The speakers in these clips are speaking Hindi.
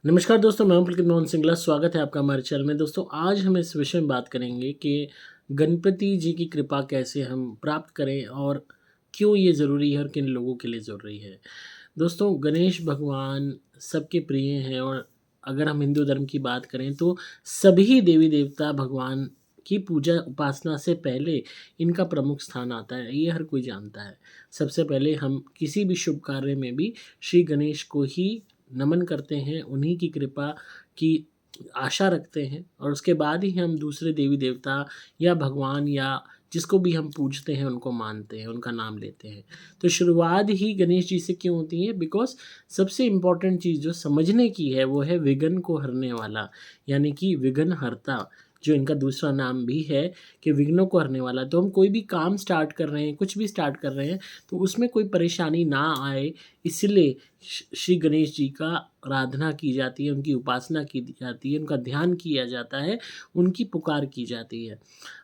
नमस्कार दोस्तों, मैं हूं पुलकित मोहन सिंगला। स्वागत है आपका हमारे चैनल में। दोस्तों, आज हम इस विषय में बात करेंगे कि गणपति जी की कृपा कैसे हम प्राप्त करें और क्यों ये ज़रूरी है और किन लोगों के लिए ज़रूरी है। दोस्तों, गणेश भगवान सबके प्रिय हैं और अगर हम हिंदू धर्म की बात करें तो सभी देवी देवता भगवान की पूजा उपासना से पहले इनका प्रमुख स्थान आता है, ये हर कोई जानता है। सबसे पहले हम किसी भी शुभ कार्य में भी श्री गणेश को ही नमन करते हैं, उन्हीं की कृपा की आशा रखते हैं और उसके बाद ही हम दूसरे देवी देवता या भगवान या जिसको भी हम पूजते हैं उनको मानते हैं, उनका नाम लेते हैं। तो शुरुआत ही गणेश जी से क्यों होती है? बिकॉज़ सबसे इम्पोर्टेंट चीज़ जो समझने की है वो है विघ्न को हरने वाला, यानी कि विघ्नहर्ता, जो इनका दूसरा नाम भी है कि विघ्नों को हरने वाला। तो हम कोई भी काम स्टार्ट कर रहे हैं, कुछ भी स्टार्ट कर रहे हैं, तो उसमें कोई परेशानी ना आए, इसलिए श्री गणेश जी का आराधना की जाती है, उनकी उपासना की जाती है, उनका ध्यान किया जाता है, उनकी पुकार की जाती है।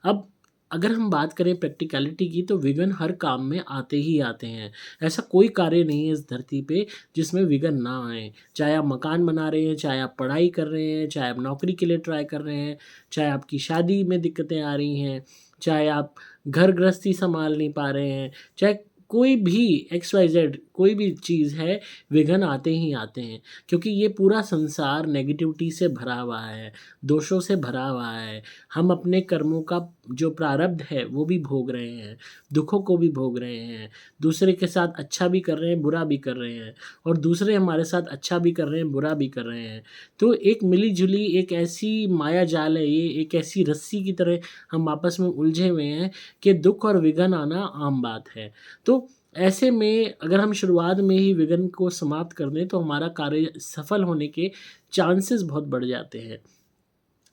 अब अगर हम बात करें प्रैक्टिकलिटी की, तो विघ्न हर काम में आते ही आते हैं। ऐसा कोई कार्य नहीं है इस धरती पे जिसमें विघ्न ना आए। चाहे आप मकान बना रहे हैं, चाहे आप पढ़ाई कर रहे हैं, चाहे आप नौकरी के लिए ट्राई कर रहे हैं, चाहे आपकी शादी में दिक्कतें आ रही हैं, चाहे आप घर गृहस्थी सँभाल नहीं पा रहे हैं, चाहे कोई भी एक्स वाई ज़ेड कोई भी चीज़ है, विघ्न आते ही आते हैं। क्योंकि ये पूरा संसार नेगेटिविटी से भरा हुआ है, दोषों से भरा हुआ है। हम अपने कर्मों का जो प्रारब्ध है वो भी भोग रहे हैं, दुखों को भी भोग रहे हैं, दूसरे के साथ अच्छा भी कर रहे हैं, बुरा भी कर रहे हैं और दूसरे हमारे साथ अच्छा भी कर रहे हैं, बुरा भी कर रहे हैं। तो एक मिली-जुली एक ऐसी माया जाल है ये, एक ऐसी रस्सी की तरह हम आपस में उलझे हुए हैं कि दुःख और विघ्न आना आम बात है। तो ऐसे में अगर हम शुरुआत में ही विघ्न को समाप्त कर दें, तो हमारा कार्य सफल होने के चांसेस बहुत बढ़ जाते हैं।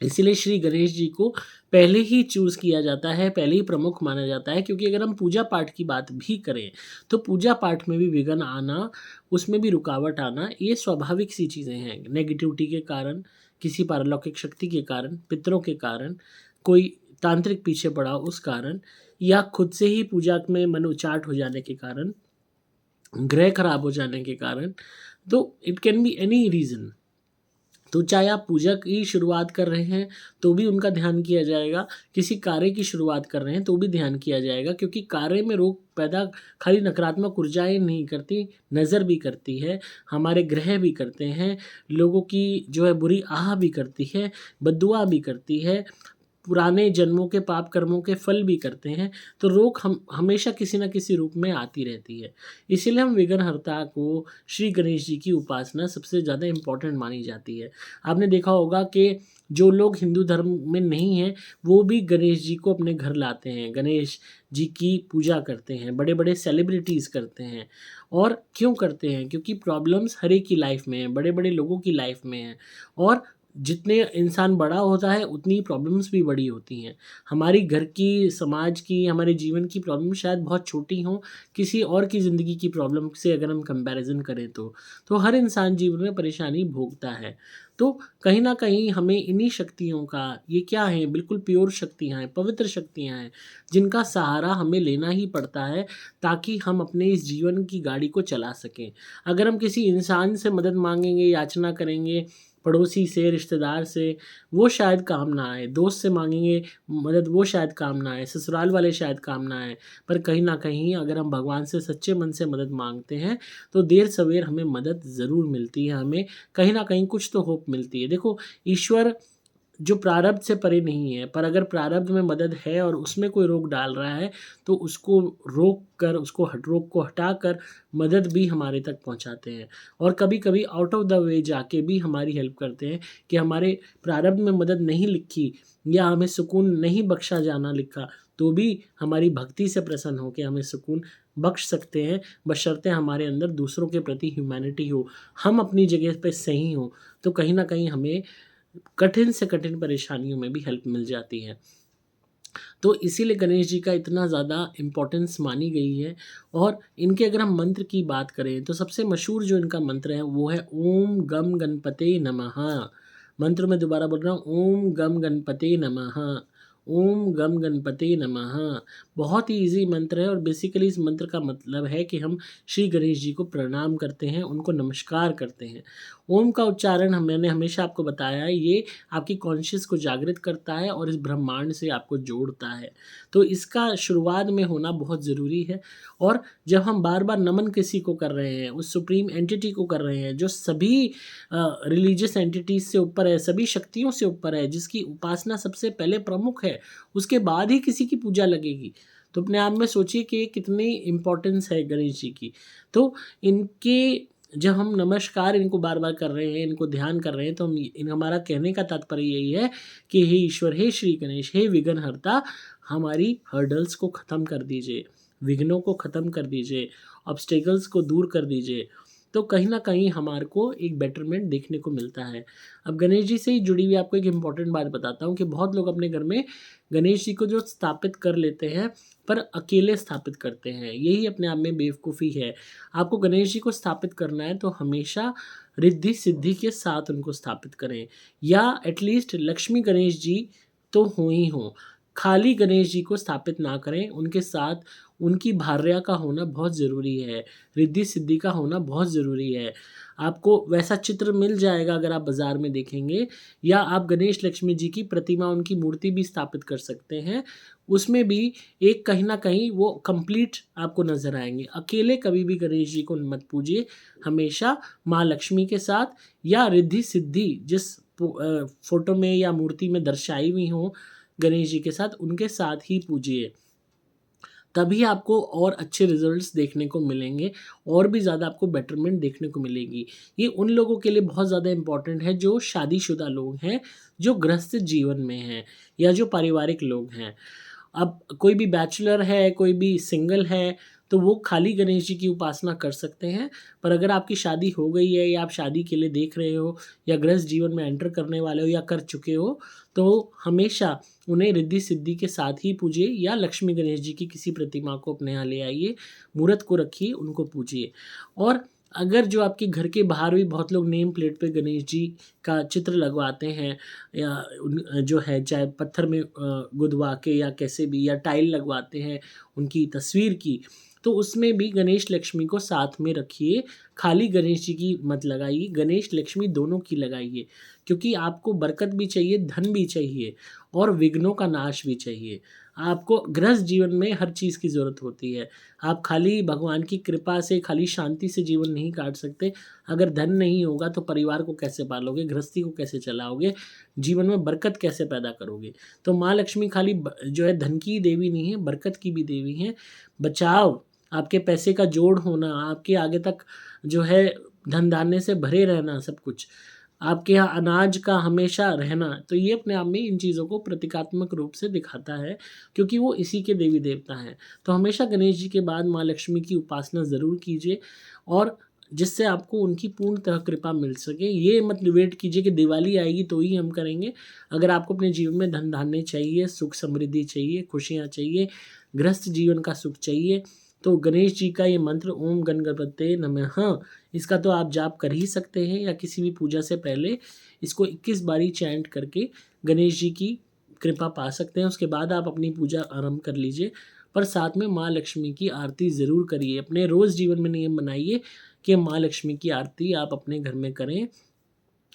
इसीलिए श्री गणेश जी को पहले ही चूज़ किया जाता है, पहले ही प्रमुख माना जाता है, क्योंकि अगर हम पूजा पाठ की बात भी करें, तो पूजा पाठ में भी विघ्न आना, उसमें भी रुकावट आना, ये स्वाभाविक सी चीज़ें हैं। नेगेटिविटी के कारण, किसी पारलौकिक शक्ति के कारण, पितरों के कारण, कोई तांत्रिक पीछे पड़ा उस कारण, या खुद से ही पूजा में मन उचाट हो जाने के कारण, ग्रह खराब हो जाने के कारण, तो it can be any reason. तो चाहे आप पूजा की शुरुआत कर रहे हैं, तो भी उनका ध्यान किया जाएगा, किसी कार्य की शुरुआत कर रहे हैं, तो भी ध्यान किया जाएगा, क्योंकि कार्य में रोक पैदा खाली नकारात्मक ऊर्जाएँ नहीं करती, नज़र भी करती है, हमारे ग्रह भी करते हैं, लोगों की जो है बुरी आह भी करती है, बद्दुआ भी करती है, पुराने जन्मों के पाप कर्मों के फल भी करते हैं, तो रोक हम हमेशा किसी न किसी रूप में आती रहती है। इसीलिए हम विघ्नहर्ता को, श्री गणेश जी की उपासना सबसे ज़्यादा इम्पोर्टेंट मानी जाती है। आपने देखा होगा कि जो लोग हिंदू धर्म में नहीं हैं, वो भी गणेश जी को अपने घर लाते हैं, गणेश जी की पूजा करते हैं, बड़े-बड़े सेलिब्रिटीज़ करते हैं। और क्यों करते हैं? क्योंकि प्रॉब्लम्स हर एक की लाइफ़ में हैं, बड़े-बड़े लोगों की लाइफ़ में हैं और जितने इंसान बड़ा होता है, उतनी प्रॉब्लम्स भी बड़ी होती हैं। हमारी घर की, समाज की, हमारे जीवन की प्रॉब्लम शायद बहुत छोटी हों, किसी और की ज़िंदगी की प्रॉब्लम से अगर हम कंपैरिज़न करें तो। तो हर इंसान जीवन में परेशानी भोगता है। तो कहीं न कहीं हमें इन्हीं शक्तियों का, ये क्या है, बिल्कुल प्योर शक्तियाँ हैं, पवित्र शक्तियाँ हैं, जिनका सहारा हमें लेना ही पड़ता है, ताकि हम अपने इस जीवन की गाड़ी को चला सकें। अगर हम किसी इंसान से मदद माँगेंगे, याचना करेंगे, पड़ोसी से, रिश्तेदार से, वो शायद काम ना आए, दोस्त से माँगेंगे मदद, वो शायद काम ना आए, ससुराल वाले शायद काम ना आए, पर कहीं न कहीं अगर हम भगवान से सच्चे मन से मदद माँगते हैं, तो देर-सवेर हमें मदद ज़रूर मिलती है, हमें कहीं न कहीं कुछ तो होप मिलती है। देखो, ईश्वर जो प्रारब्ध से परे नहीं है, पर अगर प्रारब्ध में मदद है और उसमें कोई रोक डाल रहा है, तो उसको रोक कर, उसको रोक को हटाकर मदद भी हमारे तक पहुँचाते हैं। और कभी-कभी आउट ऑफ द वे जाके भी हमारी हेल्प करते हैं कि हमारे प्रारब्ध में मदद नहीं लिखी या हमें सुकून नहीं बख्शा जाना लिखा, तो भी हमारी भक्ति से प्रसन्न होके हमें सुकून बख्श सकते हैं, बशर्ते हमारे अंदर दूसरों के प्रति ह्यूमैनिटी हो, हम अपनी जगह पे सही हों, तो कहीं न कहीं हमें कठिन से कठिन परेशानियों में भी हेल्प मिल जाती है। तो इसीलिए गणेश जी का इतना ज़्यादा इम्पोर्टेंस मानी गई है और इनके अगर हम मंत्र की बात करें, तो सबसे मशहूर जो इनका मंत्र है वो है ओम गम गणपते नमः। मंत्र मैं दोबारा बोल रहा हूँ, ओम गम गणपते नमः। ओम गम गणपते नमः। बहुत ही ईजी मंत्र है और बेसिकली इस मंत्र का मतलब है कि हम श्री गणेश जी को प्रणाम करते हैं, उनको नमस्कार करते हैं। ओम का उच्चारण मैंने हमेशा आपको बताया है, ये आपकी कॉन्शियस को जागृत करता है और इस ब्रह्मांड से आपको जोड़ता है। तो इसका शुरुआत में होना बहुत ज़रूरी है। और जब हम बार बार नमन किसी को कर रहे हैं, उस सुप्रीम एंटिटी को कर रहे हैं जो सभी रिलीजियस एंटिटीज से ऊपर है, सभी शक्तियों से ऊपर है, जिसकी उपासना सबसे पहले प्रमुख है, उसके बाद ही किसी की पूजा लगेगी। तो अपने आप में सोचिए कि कितनी इम्पोर्टेंस है गणेश जी की। तो इनके जब हम नमस्कार इनको बार बार कर रहे हैं, इनको ध्यान कर रहे हैं, तो हम हमारा कहने का तात्पर्य यही है कि हे ईश्वर, हे श्री गणेश, हे विघ्नहर्ता, हमारी हर्डल्स को ख़त्म कर दीजिए, विघ्नों को ख़त्म कर दीजिए, ऑब्स्टेकल्स को दूर कर दीजिए। तो कहीं ना कहीं हमारे को एक बेटरमेंट देखने को मिलता है। अब गणेश जी से ही जुड़ी हुई आपको एक इम्पॉर्टेंट बात बताता हूँ कि बहुत लोग अपने घर में गणेश जी को जो स्थापित कर लेते हैं, पर अकेले स्थापित करते हैं, यही अपने आप में बेवकूफ़ी है। आपको गणेश जी को स्थापित करना है तो हमेशा रिद्धि सिद्धि के साथ उनको स्थापित करें, या एटलीस्ट लक्ष्मी गणेश जी तो हो ही हों। खाली गणेश जी को स्थापित ना करें, उनके साथ उनकी भार्या का होना बहुत ज़रूरी है, रिद्धि सिद्धि का होना बहुत ज़रूरी है। आपको वैसा चित्र मिल जाएगा अगर आप बाज़ार में देखेंगे, या आप गणेश लक्ष्मी जी की प्रतिमा, उनकी मूर्ति भी स्थापित कर सकते हैं। उसमें भी एक कहीं न कहीं वो कंप्लीट आपको नज़र आएँगे। अकेले कभी भी गणेश जी को मत पूजिए, हमेशा माँ लक्ष्मी के साथ या रिद्धि सिद्धि जिस फ़ोटो में या मूर्ति में दर्शाई हुई हों गणेश जी के साथ, उनके साथ ही पूजिए। तभी आपको और अच्छे रिजल्ट्स देखने को मिलेंगे, और भी ज़्यादा आपको बेटरमेंट देखने को मिलेगी। ये उन लोगों के लिए बहुत ज़्यादा इम्पोर्टेंट है जो शादीशुदा लोग हैं, जो गृहस्थ जीवन में हैं, या जो पारिवारिक लोग हैं। अब कोई भी बैचलर है, कोई भी सिंगल है, तो वो खाली गणेश जी की उपासना कर सकते हैं। पर अगर आपकी शादी हो गई है, या आप शादी के लिए देख रहे हो, या गृहस्थ जीवन में एंटर करने वाले हो, या कर चुके हो, तो हमेशा उन्हें रिद्धि सिद्धि के साथ ही पूजिए, या लक्ष्मी गणेश जी की किसी प्रतिमा को अपने यहाँ ले आइए, मूर्त को रखिए, उनको पूजिए। और अगर जो आपके घर के बाहर भी बहुत लोग नेम प्लेट पे गणेश जी का चित्र लगवाते हैं, या जो है चाहे पत्थर में गुदवा के या कैसे भी, या टाइल लगवाते हैं उनकी तस्वीर की, तो उसमें भी गणेश लक्ष्मी को साथ में रखिए। खाली गणेश जी की मत लगाइए, गणेश लक्ष्मी दोनों की लगाइए, क्योंकि आपको बरकत भी चाहिए, धन भी चाहिए, और विघ्नों का नाश भी चाहिए। आपको गृहस्थ जीवन में हर चीज़ की ज़रूरत होती है। आप खाली भगवान की कृपा से, खाली शांति से जीवन नहीं काट सकते। अगर धन नहीं होगा तो परिवार को कैसे पालोगे, गृहस्थी को कैसे चलाओगे, जीवन में बरकत कैसे पैदा करोगे। तो माँ लक्ष्मी खाली जो है धन की देवी नहीं है, बरकत की भी देवी हैं। बचाव, आपके पैसे का जोड़ होना, आपके आगे तक जो है धन धान्य से भरे रहना, सब कुछ आपके यहाँ अनाज का हमेशा रहना, तो ये अपने आप में इन चीज़ों को प्रतीकात्मक रूप से दिखाता है, क्योंकि वो इसी के देवी देवता हैं। तो हमेशा गणेश जी के बाद माँ लक्ष्मी की उपासना ज़रूर कीजिए, और जिससे आपको उनकी पूर्णतः कृपा मिल सके। ये मत वेट कीजिए कि दिवाली आएगी तो ही हम करेंगे। अगर आपको अपने जीवन में धन धान्य चाहिए, सुख समृद्धि चाहिए, खुशियाँ चाहिए, गृहस्थ जीवन का सुख चाहिए, तो गणेश जी का ये मंत्र ओम गण गणपते नमः, इसका तो आप जाप कर ही सकते हैं, या किसी भी पूजा से पहले इसको 21 बारी चैंट करके गणेश जी की कृपा पा सकते हैं। उसके बाद आप अपनी पूजा आरंभ कर लीजिए, पर साथ में माँ लक्ष्मी की आरती ज़रूर करिए। अपने रोज़ जीवन में नियम बनाइए कि माँ लक्ष्मी की आरती आप अपने घर में करें,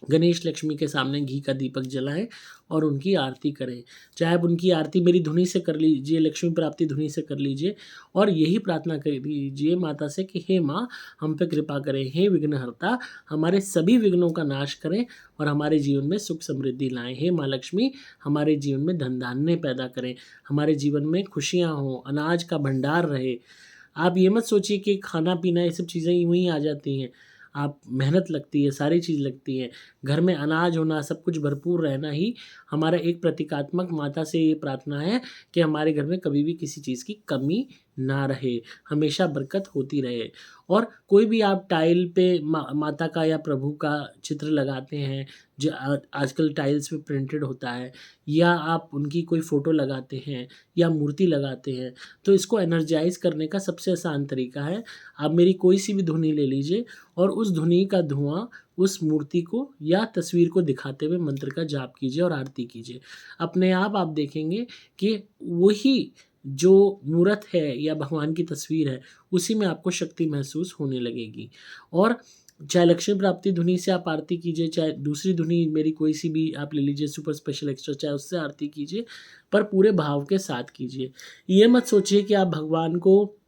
गणेश लक्ष्मी के सामने घी का दीपक जलाएं और उनकी आरती करें। चाहे आप उनकी आरती मेरी धुनी से कर लीजिए, लक्ष्मी प्राप्ति धुनी से कर लीजिए, और यही प्रार्थना कर लीजिए माता से कि हे माँ, हम पे कृपा करें, हे विघ्नहर्ता, हमारे सभी विघ्नों का नाश करें और हमारे जीवन में सुख समृद्धि लाएं। हे माँ लक्ष्मी, हमारे जीवन में धन धान्य पैदा करें, हमारे जीवन में खुशियाँ हों, अनाज का भंडार रहे। आप ये मत सोचिए कि खाना पीना ये सब चीज़ें यूँ ही आ जाती हैं। आप मेहनत लगती है, सारी चीज़ लगती है। घर में अनाज होना, सब कुछ भरपूर रहना ही हमारा एक प्रतीकात्मक माता से ये प्रार्थना है कि हमारे घर में कभी भी किसी चीज़ की कमी ना रहे, हमेशा बरकत होती रहे। और कोई भी आप टाइल पे माता का या प्रभु का चित्र लगाते हैं, जो आजकल टाइल्स पे प्रिंटेड होता है, या आप उनकी कोई फ़ोटो लगाते हैं या मूर्ति लगाते हैं, तो इसको एनर्जाइज़ करने का सबसे आसान तरीका है, आप मेरी कोई सी भी धुनी ले लीजिए और उस धुनी का धुआँ उस मूर्ति को या तस्वीर को दिखाते हुए मंत्र का जाप कीजिए और आरती कीजिए। अपने आप देखेंगे कि वही जो मूरत है या भगवान की तस्वीर है, उसी में आपको शक्ति महसूस होने लगेगी। और चाहे लक्ष्मी प्राप्ति धुनी से आप आरती कीजिए, चाहे दूसरी धुनी मेरी कोई सी भी आप ले लीजिए सुपर स्पेशल एक्स्ट्रा, चाहे उससे आरती कीजिए, पर पूरे भाव के साथ कीजिए। ये मत सोचिए कि आप भगवान को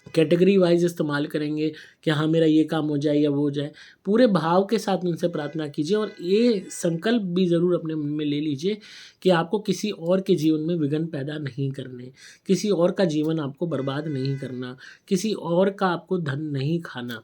कैटेगरी वाइज़ इस्तेमाल करेंगे कि हाँ, मेरा ये काम हो जाए या वो हो जाए। पूरे भाव के साथ उनसे प्रार्थना कीजिए और ये संकल्प भी ज़रूर अपने मन में ले लीजिए कि आपको किसी और के जीवन में विघ्न पैदा नहीं करने, किसी और का जीवन आपको बर्बाद नहीं करना, किसी और का आपको धन नहीं खाना।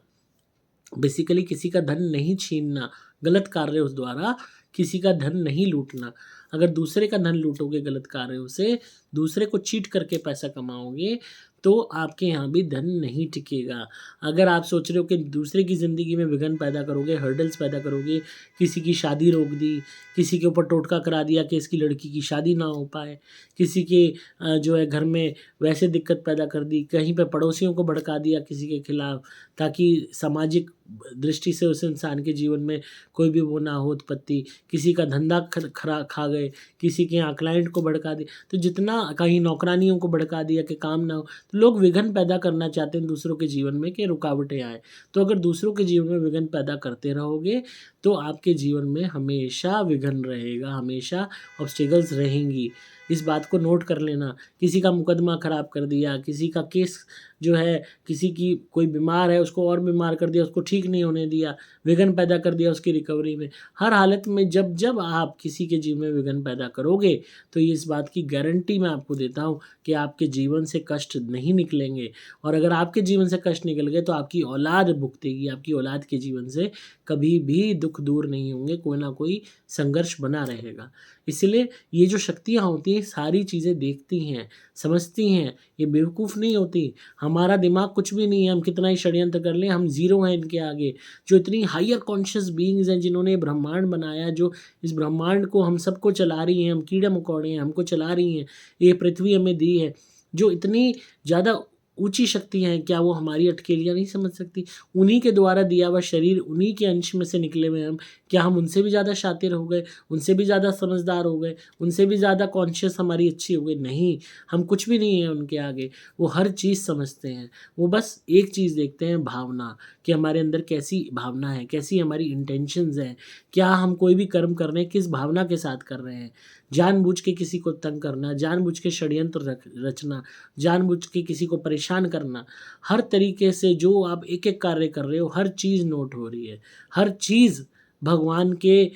बेसिकली किसी का धन नहीं छीनना, गलत कार्यों द्वारा किसी का धन नहीं लूटना। अगर दूसरे का धन लूटोगे गलत कार्यों से, दूसरे को चीट करके पैसा कमाओगे, तो आपके यहाँ भी धन नहीं टिकेगा। अगर आप सोच रहे हो कि दूसरे की ज़िंदगी में विघ्न पैदा करोगे, हर्डल्स पैदा करोगे, किसी की शादी रोक दी, किसी के ऊपर टोटका करा दिया कि इसकी लड़की की शादी ना हो पाए, किसी के जो है घर में वैसे दिक्कत पैदा कर दी, कहीं पे पड़ोसियों को भड़का दिया किसी के खिलाफ, ताकि सामाजिक दृष्टि से उस इंसान के जीवन में कोई भी वो ना हो उत्पत्ति, किसी का धंधा खरा खा गए, किसी के यहाँ क्लाइंट को भड़का दिया, तो जितना कहीं नौकरानियों को भड़का दिया कि काम ना हो, तो लोग विघ्न पैदा करना चाहते हैं दूसरों के जीवन में कि रुकावटें आए। तो अगर दूसरों के जीवन में विघ्न पैदा करते रहोगे, तो आपके जीवन में हमेशा विघ्न रहेगा, हमेशा ऑब्स्टेकल्स रहेंगी। इस बात को नोट कर लेना। किसी का मुकदमा ख़राब कर दिया, किसी का केस जो है, किसी की कोई बीमार है उसको और बीमार कर दिया, उसको ठीक नहीं होने दिया, विघ्न पैदा कर दिया उसकी रिकवरी में। हर हालत में जब आप किसी के जीवन में विघ्न पैदा करोगे, तो ये इस बात की गारंटी मैं आपको देता हूँ कि आपके जीवन से कष्ट नहीं निकलेंगे। और अगर आपके जीवन से कष्ट निकल गए, तो आपकी औलाद भुगतेगी, आपकी औलाद के जीवन से कभी भी दुख दूर नहीं होंगे, कोई ना कोई संघर्ष बना रहेगा। इसलिए ये जो शक्तियाँ होती हैं, सारी चीज़ें देखती हैं, समझती हैं, ये बेवकूफ़ नहीं होती। हमारा दिमाग कुछ भी नहीं है, हम कितना ही षड्यंत्र कर लें, हम ज़ीरो हैं इनके आगे। जो इतनी हायर कॉन्शियस बीइंग्स हैं, जिन्होंने ब्रह्मांड बनाया, जो इस ब्रह्मांड को हम सबको चला रही हैं, हम कीड़े-मकोड़े हैं, हमको चला रही हैं, ये पृथ्वी हमें दी है, जो इतनी ज़्यादा ऊँची शक्तियाँ हैं, क्या वो हमारी अटकेलियाँ नहीं समझ सकती? उन्हीं के द्वारा दिया हुआ शरीर, उन्हीं के अंश में से निकले हुए हम, क्या हम उनसे भी ज़्यादा शातिर हो गए, उनसे भी ज़्यादा समझदार हो गए, उनसे भी ज़्यादा कॉन्शियस हमारी अच्छी हो गई? नहीं, हम कुछ भी नहीं हैं उनके आगे। वो हर चीज़ समझते हैं, वो बस एक चीज़ देखते हैं, भावना, कि हमारे अंदर कैसी भावना है, कैसी हमारी इंटेंशंस हैं, क्या हम कोई भी कर्म कर रहे हैं, किस भावना के साथ कर रहे हैं। जानबूझ के किसी को तंग करना, जानबूझ के षड्यंत्र रचना, जानबूझ के किसी को परेशान करना, हर तरीके से जो आप एक-एक कार्य कर रहे हो, हर चीज़ नोट हो रही है। हर चीज़ भगवान के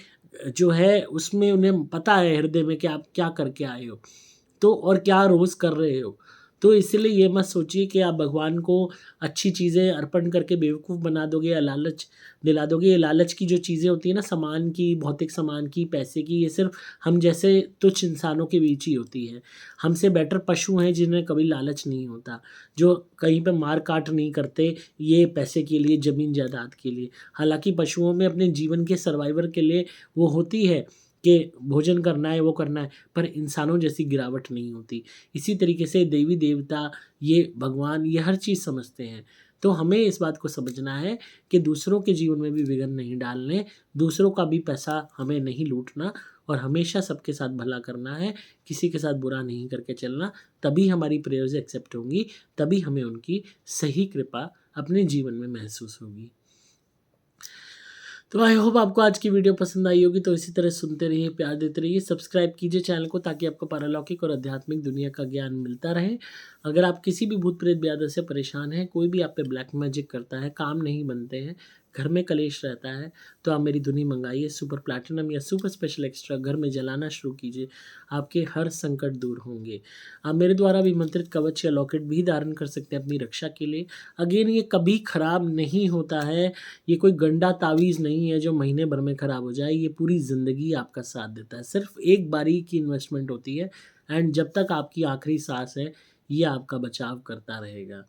जो है उसमें उन्हें पता है हृदय में कि आप क्या करके आए हो, तो और क्या रोज़ कर रहे हो। तो इसलिए ये मत सोचिए कि आप भगवान को अच्छी चीज़ें अर्पण करके बेवकूफ़ बना दोगे या लालच दिला दोगे। ये लालच की जो चीज़ें होती हैं ना, सामान की, भौतिक सामान की, पैसे की, ये सिर्फ़ हम जैसे तुच्छ इंसानों के बीच ही होती है। हमसे बेटर पशु हैं जिन्हें कभी लालच नहीं होता, जो कहीं पे मार-काट नहीं करते ये पैसे के लिए, ज़मीन-जायदाद के लिए। हालाँकि पशुओं में अपने जीवन के सर्वाइवर के लिए वो होती है कि भोजन करना है, वो करना है, पर इंसानों जैसी गिरावट नहीं होती। इसी तरीके से देवी-देवता, ये भगवान, ये हर चीज़ समझते हैं। तो हमें इस बात को समझना है कि दूसरों के जीवन में भी विघ्न नहीं डालने, दूसरों का भी पैसा हमें नहीं लूटना और हमेशा सबके साथ भला करना है, किसी के साथ बुरा नहीं करके चलना। तभी हमारी प्रेयर्स एक्सेप्ट होंगी, तभी हमें उनकी सही कृपा अपने जीवन में महसूस होगी। तो आई होप आपको आज की वीडियो पसंद आई होगी। तो इसी तरह सुनते रहिए, प्यार देते रहिए, सब्सक्राइब कीजिए चैनल को, ताकि आपको पारलौकिक और आध्यात्मिक दुनिया का ज्ञान मिलता रहे। अगर आप किसी भी भूत प्रेत ब्यादत से परेशान हैं, कोई भी आप पे ब्लैक मैजिक करता है, काम नहीं बनते हैं, घर में कलेश रहता है, तो आप मेरी धुनी मंगाइए, सुपर प्लैटिनम या सुपर स्पेशल एक्स्ट्रा घर में जलाना शुरू कीजिए, आपके हर संकट दूर होंगे। आप मेरे द्वारा भी मंत्रित कवच या लॉकेट भी धारण कर सकते हैं अपनी रक्षा के लिए। अगेन, ये कभी खराब नहीं होता है, ये कोई गंदा तावीज़ नहीं है जो महीने भर में ख़राब हो जाए, ये पूरी ज़िंदगी आपका साथ देता है। सिर्फ़ एक बारी की इन्वेस्टमेंट होती है, एंड जब तक आपकी आखिरी सांस है, ये आपका बचाव करता रहेगा।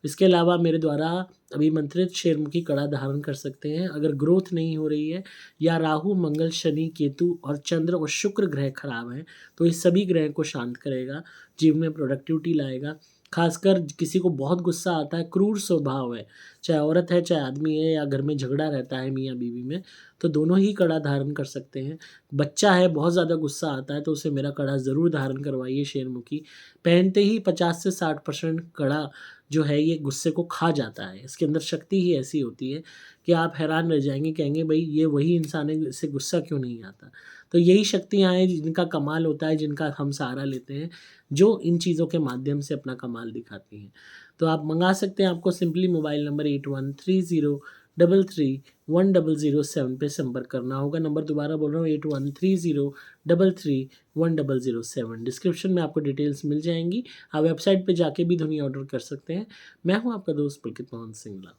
इसके अलावा मेरे द्वारा अभिमंत्रित शेरमुखी कड़ा धारण कर सकते हैं। अगर ग्रोथ नहीं हो रही है या राहु, मंगल, शनि, केतु और चंद्र और शुक्र ग्रह खराब हैं, तो इस सभी ग्रह को शांत करेगा, जीवन में प्रोडक्टिविटी लाएगा। खासकर किसी को बहुत गुस्सा आता है, क्रूर स्वभाव है, चाहे औरत है, चाहे आदमी है, या घर में झगड़ा रहता है मियाँ बीवी में, तो दोनों ही कड़ा धारण कर सकते हैं। बच्चा है, बहुत ज़्यादा गुस्सा आता है, तो उसे मेरा कड़ा ज़रूर धारण करवाइए शेरमुखी। पहनते ही 50 से 60% कड़ा जो है ये गुस्से को खा जाता है। इसके अंदर शक्ति ही ऐसी होती है कि आप हैरान रह जाएँगे, कहेंगे भई ये वही इंसान है, इससे गुस्सा क्यों नहीं आता? तो यही शक्तियाँ हैं जिनका कमाल होता है, जिनका हम सहारा लेते हैं, जो इन चीज़ों के माध्यम से अपना कमाल दिखाती हैं। तो आप मँगा सकते हैं, आपको सिंपली मोबाइल नंबर 8130331007 पे संपर्क करना होगा। नंबर दोबारा बोल रहा हूँ, 8130331007। डिस्क्रिप्शन में आपको डिटेल्स मिल जाएँगी। आप वेबसाइट पे जाके भी ध्वनि ऑर्डर कर सकते हैं। मैं हूँ आपका दोस्त पुलकित मोहन सिंगला।